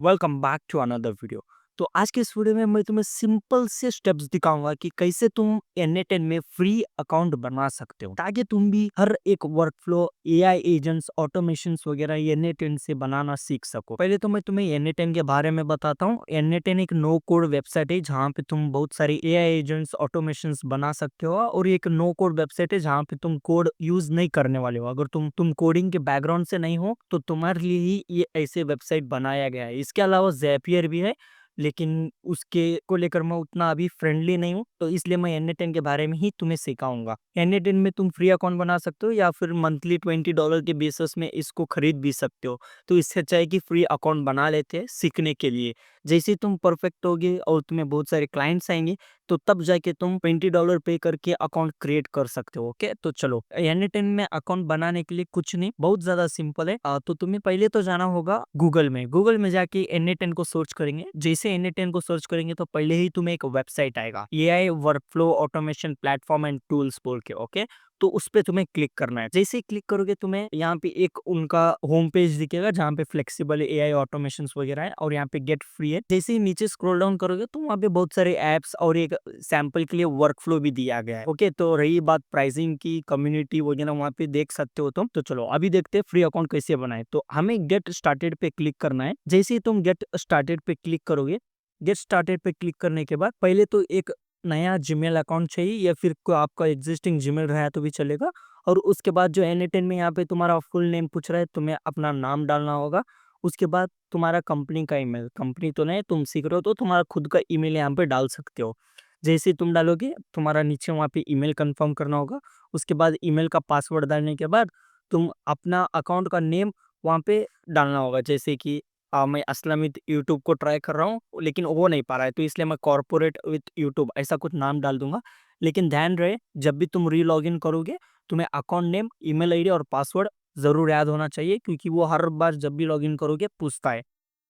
Welcome back to another video. तो आज के इस वीडियो में मैं तुम्हें सिंपल से स्टेप्स दिखाऊंगा कि कैसे तुम N10 में फ्री अकाउंट बना सकते हो ताकि तुम भी हर एक वर्कफ्लो एआई एजेंट्स ऑटोमेशंस वगैरह ये N10 से बनाना सीख सको। पहले तो मैं तुम्हें N10 के बारे में बताता हूँ। N10 एक नो कोड वेबसाइट है जहाँ पे तुम बहुत सारी एआई एजेंट्स ऑटोमेशंस बना सकते हो, और ये एक नो कोड वेबसाइट है जहाँ पे तुम कोड यूज नहीं करने वाले हो। अगर तुम कोडिंग के बैकग्राउंड से नहीं हो तो तुम्हारे लिए ही ये ऐसे वेबसाइट बनाया गया है। इसके अलावा ज़ेपियर भी है, लेकिन उसके को लेकर मैं उतना अभी फ्रेंडली नहीं हूँ, तो इसलिए मैं N10 के बारे में ही तुम्हें सिखाऊंगा। N10 में तुम फ्री अकाउंट बना सकते हो या फिर मंथली $20 के बेसिस में इसको खरीद भी सकते हो। तो इससे अच्छा है कि फ्री अकाउंट बना लेते हैं सीखने के लिए। जैसे ही तुम परफेक्ट होगे और तुम्हें बहुत सारे क्लाइंट्स आएंगे तो तब जाके तुम $20 पे करके अकाउंट क्रिएट कर सकते हो। ओके, तो चलो N10 में अकाउंट बनाने के लिए कुछ नहीं, बहुत ज्यादा सिंपल है। तो तुम्हें पहले तो जाना होगा गूगल में जाके N10 को सर्च करेंगे। जैसे N10 को सर्च करेंगे तो पहले ही तुम्हें एक वेबसाइट आएगा, AI workflow automation platform and tools बोल के। ओके, तो उस पे तुम्हें क्लिक करना है। जैसे ही क्लिक करोगे तुम्हें यहाँ पे एक उनका होम पेज दिखेगा जहाँ पे फ्लेक्सिबल एआई ऑटोमेशन वगैरह है, और यहाँ पे गेट फ्री है। जैसे ही नीचे स्क्रॉल डाउन करोगे तो वहाँ पे बहुत सारे एप्स और एक सैंपल के लिए वर्कफ्लो भी दिया गया है। ओके, तो रही बात प्राइसिंग की, कम्युनिटी वगैरह वहाँ पे देख सकते हो तुम। तो चलो अभी देखते हैं फ्री अकाउंट कैसे बनाए। तो हमें गेट स्टार्टेड पे क्लिक करना है। जैसे ही तुम गेट स्टार्टेड पे क्लिक करोगे, गेट स्टार्टेड पे क्लिक करने के बाद पहले तो एक नया जीमेल अकाउंट चाहिए, या फिर कोई आपका एग्जिस्टिंग जीमेल रहा है तो भी चलेगा। और उसके बाद जो N10 में यहाँ पे तुम्हारा फुल नेम पूछ रहा है, तुम्हें अपना नाम डालना होगा। उसके बाद तुम्हारा कंपनी का ईमेल, कंपनी तो नहीं, तुम सीख रहे हो तो तुम्हारा खुद का ईमेल यहाँ पे डाल सकते हो। जैसे ही तुम डालोगे तुम्हारा नीचे वहाँ पे ईमेल कंफर्म करना होगा। उसके बाद ईमेल का पासवर्ड डालने के बाद तुम अपना अकाउंट का नेम वहाँ पे डालना होगा। जैसे कि मैं असलम विद यूट्यूब को ट्राई कर रहा हूँ, लेकिन वो नहीं पा रहा है, तो इसलिए मैं कॉर्पोरेट विद यूट्यूब ऐसा कुछ नाम डाल दूंगा। लेकिन ध्यान रहे, जब भी तुम री लॉगिन करोगे तुम्हें अकाउंट नेम, ईमेल आईडी और पासवर्ड जरूर याद होना चाहिए, क्योंकि वो हर बार जब भी लॉगिन करोगे पूछता है।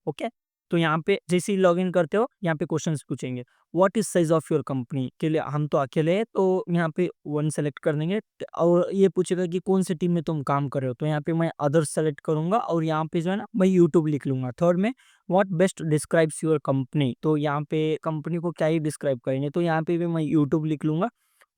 ओके, तो यहाँ पे जैसे ही लॉगिन करते हो यहाँ पे क्वेश्चंस पूछेंगे, what is size of your company. के लिए हम तो अकेले हैं तो यहाँ पे वन सेलेक्ट कर देंगे। और ये पूछेगा कि कौन सी टीम में तुम काम कर रहे हो, तो यहाँ पे मैं अदर सेलेक्ट करूंगा, और यहाँ पे जो है ना मैं यूट्यूब लिख लूंगा। थर्ड में what best describes your company, तो यहाँ पे कंपनी को क्या ही डिस्क्राइब करेंगे, तो यहाँ पे भी मैं यूट्यूब लिख लूंगा।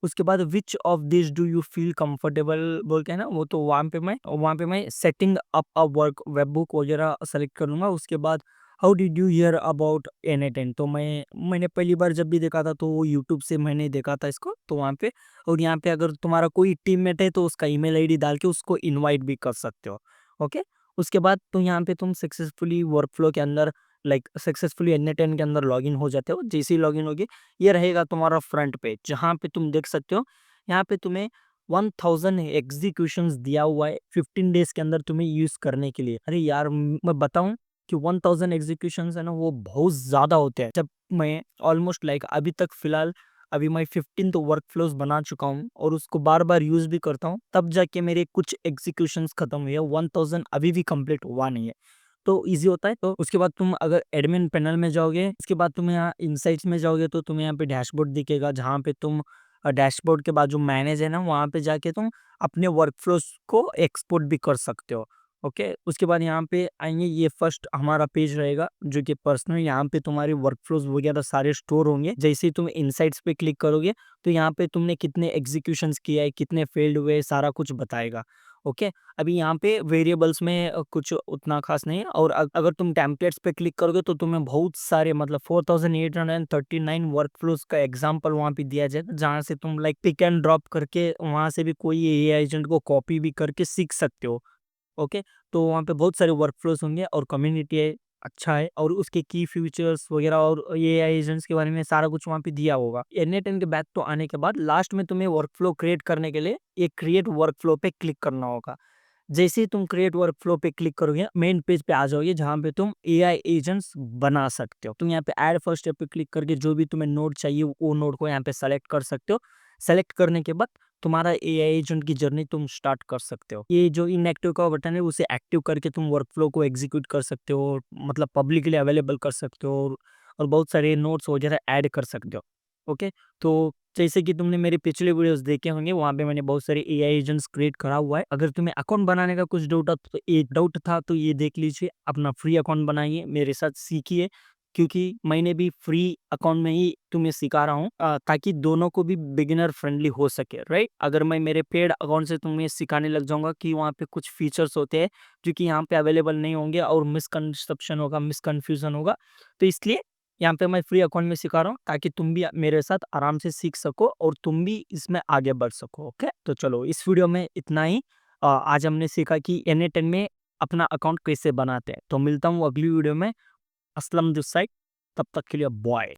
उसके बाद which of this do you feel comfortable बोल के है ना, वो तो वहाँ पे मैं setting up a work WebBook वगैरह सेलेक्ट करूंगा। उसके बाद how did you here about N10, तो मैंने पहली बार जब भी देखा था तो वो यूट्यूब से मैंने देखा था इसको, तो वहाँ पे। और यहाँ पे अगर तुम्हारा कोई टीममेट है तो उसका ईमेल आईडी डाल के उसको इनवाइट भी कर सकते हो। ओके, उसके बाद तो यहाँ पे तुम सक्सेसफुली वर्कफ्लो के अंदर, लाइक सक्सेसफुली N10 के अंदर लॉगिन हो जाते हो। जैसे ही लॉगिन होगी ये रहेगा तुम्हारा फ्रंट पेज, जहाँ पे तुम देख सकते हो यहाँ पे तुम्हें 1000 एग्जीक्यूशंस दिया हुआ है 15 डेज के अंदर तुम्हें यूज करने के लिए। अरे यार, मैं बताऊं कि 1000 एग्जीक्यूशंस है ना वो बहुत ज्यादा होते हैं। जब मैं ऑलमोस्ट लाइक अभी तक फिलहाल अभी मैं 15 तो वर्क फ्लोज बना चुका हूँ और उसको बार बार यूज भी करता हूँ, तब जाके मेरे कुछ एग्जीक्यूशंस खत्म हुए हैं। 1000 अभी भी कंप्लीट हुआ नहीं है, तो इजी होता है। तो उसके बाद तुम अगर एडमिन पैनल में जाओगे, उसके बाद तुम यहाँ इनसाइट्स में जाओगे तो तुम्हें यहाँ पे डैशबोर्ड दिखेगा, जहाँ पे तुम डैशबोर्ड के बाद जो मैनेज है ना वहाँ पे जाके तुम अपने वर्कफ्लोज को एक्सपोर्ट भी कर सकते हो। ओके, उसके बाद यहाँ पे आएंगे, ये फर्स्ट हमारा पेज रहेगा जो कि पर्सनल, यहाँ पे तुम्हारे वर्कफ्लोज वगैरह सारे स्टोर होंगे। जैसे ही तुम इनसाइट्स पे क्लिक करोगे तो यहाँ पे तुमने कितने एग्जीक्यूशंस किया है, कितने फेल्ड हुए, सारा कुछ बताएगा। ओके, अभी यहाँ पे वेरिएबल्स में कुछ उतना खास नहीं है। और अगर तुम टेम्पलेट्स पे क्लिक करोगे तो तुम्हें बहुत सारे मतलब 4839 वर्कफ्लोज का एग्जांपल वहाँ पे दिया जाएगा, जहाँ से तुम लाइक पिक एंड ड्रॉप करके वहाँ से भी कोई एआई एजेंट को कॉपी भी करके सीख सकते हो। ओके, तो वहाँ पे बहुत सारे वर्कफ्लोज होंगे और कम्युनिटी है, अच्छा है, और उसके की फीचर्स वगैरह और ये एजेंट्स के बारे में सारा कुछ वहाँ पे दिया होगा। N10 के बैक तो आने के बाद लास्ट में तुम्हें वर्कफ्लो क्रिएट करने के लिए एक क्रिएट वर्कफ्लो पे क्लिक करना होगा। जैसे ही तुम क्रिएट वर्कफ्लो पे क्लिक करोगे मेन पेज पे आ जाओगे, जहाँ पे तुम एआई एजेंट्स बना सकते हो। तुम यहाँ पे ऐड फर्स्ट स्टेप पे क्लिक करके जो भी तुम्हें नोड चाहिए वो नोड को यहाँ पे सेलेक्ट कर सकते हो। सेलेक्ट करने के बाद तुम्हारा एआई एजेंट की जर्नी तुम स्टार्ट कर सकते हो। ये जो इनएक्टिव का बटन है उसे एक्टिव करके तुम वर्कफ्लो को एग्जीक्यूट कर सकते हो, मतलब पब्लिकली अवेलेबल कर सकते हो, और बहुत सारे नोट्स वगैरह ऐड कर सकते हो। ओके, तो जैसे कि तुमने मेरे पिछले वीडियोस देखे होंगे, वहाँ पे मैंने बहुत सारे एआई एजेंट्स क्रिएट करा हुआ है। अगर तुम्हें अकाउंट बनाने का कुछ डाउट था तो ये देख लीजिए, अपना फ्री अकाउंट बनाइए, मेरे साथ सीखिए, क्योंकि मैंने भी फ्री अकाउंट में ही तुम्हें सिखा रहा हूँ, ताकि दोनों को भी बिगिनर फ्रेंडली हो सके, राइट। अगर मैं मेरे पेड अकाउंट से तुम्हें सिखाने लग जाऊंगा कि वहाँ पे कुछ फीचर्स होते हैं जो कि यहाँ पे अवेलेबल नहीं होंगे और मिसकंसेप्शन होगा, मिसकन्फ्यूजन होगा, तो इसलिए यहाँ पे मैं फ्री अकाउंट में सिखा रहा हूँ, ताकि तुम भी मेरे साथ आराम से सीख सको और तुम भी इसमें आगे बढ़ सको। ओके, तो चलो इस वीडियो में इतना ही। आज हमने सीखा कि NA10 में अपना अकाउंट कैसे बनाते हैं। तो मिलता हूँ अगली वीडियो में। असलम दिस साइड, तब तक के लिए बाय।